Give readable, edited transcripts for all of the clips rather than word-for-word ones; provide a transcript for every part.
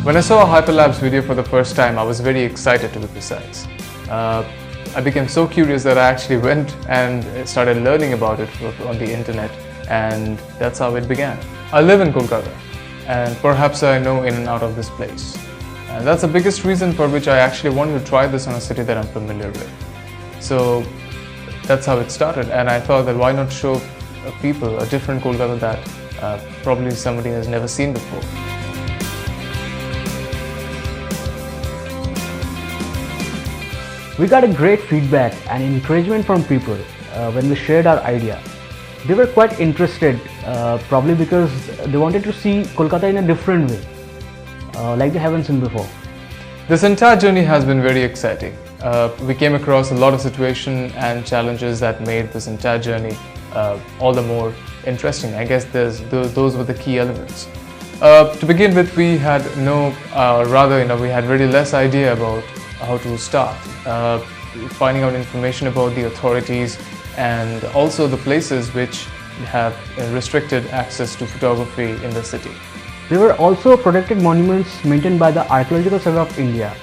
When I saw a hyperlapse video for the first time, I was very excited to be precise. I became so curious that I actually went and started learning about it on the internet, and that's how it began. I live in Kolkata, and perhaps I know in and out of this place. And that's the biggest reason for which I actually wanted to try this on a city that I'm familiar with. So that's how it started, and I thought that why not show people a different Kolkata that probably somebody has never seen before. We got a great feedback and encouragement from people when we shared our idea. They were quite interested, probably because they wanted to see Kolkata in a different way, like they haven't seen before. This entire journey has been very exciting. We came across a lot of situations and challenges that made this entire journey all the more interesting. I guess those were the key elements. To begin with, we had we had very less idea about how to start, finding out information about the authorities and also the places which have restricted access to photography in the city. There were also protected monuments maintained by the Archaeological Survey of India,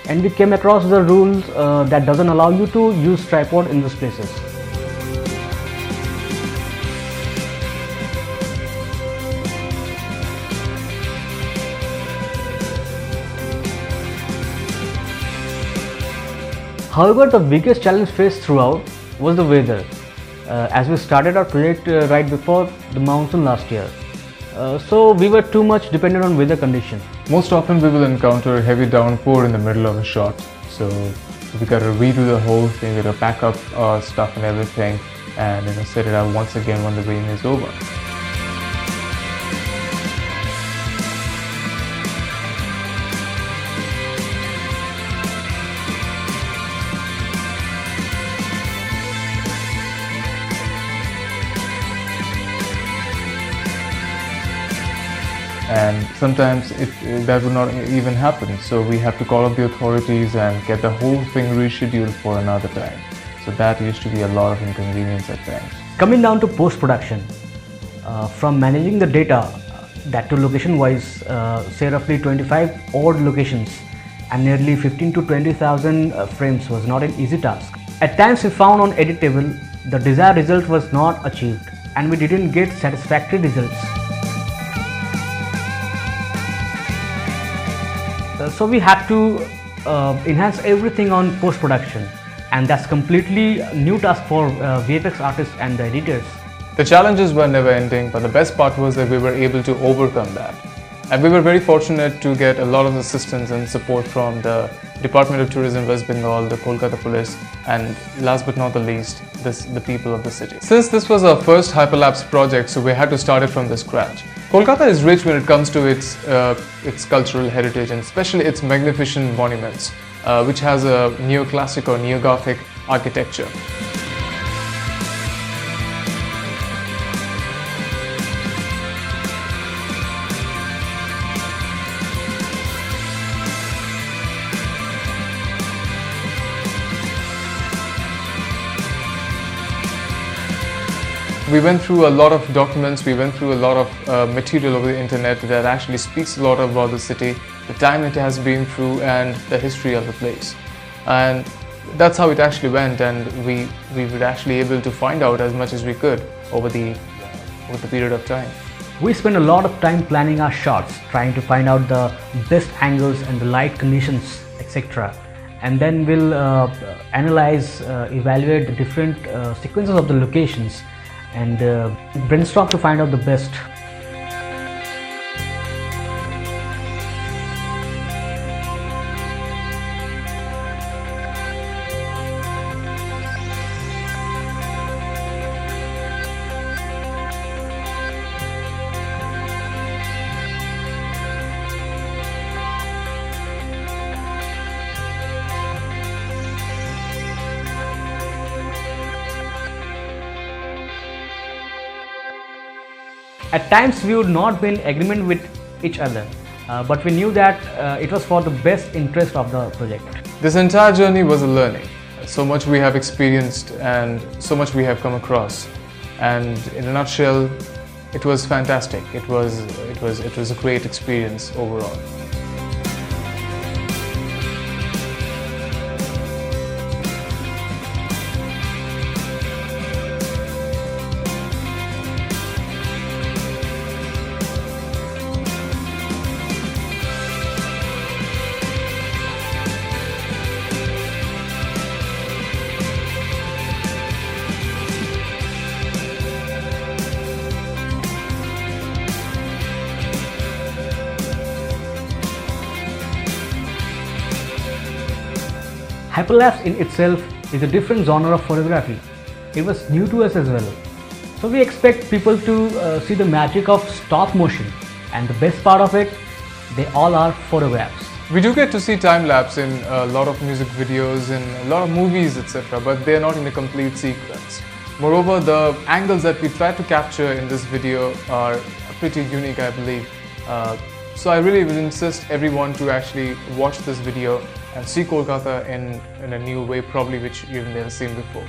and we came across the rules that doesn't allow you to use tripod in these places. However, the biggest challenge faced throughout was the weather, as we started our project right before the monsoon last year. So we were too much dependent on weather conditions. Most often we will encounter a heavy downpour in the middle of a shot. So we gotta redo the whole thing, we gotta pack up our stuff and everything and set it out once again when the rain is over. And sometimes that would not even happen, so we have to call up the authorities and get the whole thing rescheduled for another time. So that used to be a lot of inconvenience at times. Coming down to post-production, from managing the data, that to location-wise, say roughly 25 odd locations and nearly 15 to 20,000 frames was not an easy task. At times we found on edit table, the desired result was not achieved and we didn't get satisfactory results. So we had to enhance everything on post-production, and that's completely a new task for VFX artists and the editors. The challenges were never ending, but the best part was that we were able to overcome that. And we were very fortunate to get a lot of assistance and support from the Department of Tourism West Bengal, the Kolkata Police, and last but not the least, the people of the city. Since this was our first hyperlapse project, so we had to start it from the scratch. Kolkata is rich when it comes to its cultural heritage and especially its magnificent monuments, which has a neoclassic or neo-Gothic architecture. We went through a lot of documents, we went through a lot of material over the internet that actually speaks a lot about the city, the time it has been through and the history of the place. And that's how it actually went, and we were actually able to find out as much as we could over the period of time. We spent a lot of time planning our shots, trying to find out the best angles and the light conditions, etc. And then we'll analyze, evaluate the different sequences of the locations and brainstorm to find out the best. At times we would not be in agreement with each other, but we knew that it was for the best interest of the project. This entire journey was a learning. So much we have experienced and so much we have come across. And in a nutshell, it was fantastic. It was a great experience overall. Hyperlapse in itself is a different genre of photography. It was new to us as well. So we expect people to see the magic of stop motion, and the best part of it, they all are photographs. We do get to see time-lapse in a lot of music videos, in a lot of movies, etc., but they are not in a complete sequence. Moreover, the angles that we try to capture in this video are pretty unique, I believe. So I really would insist everyone to actually watch this video and see Kolkata in a new way, probably which you've never seen before.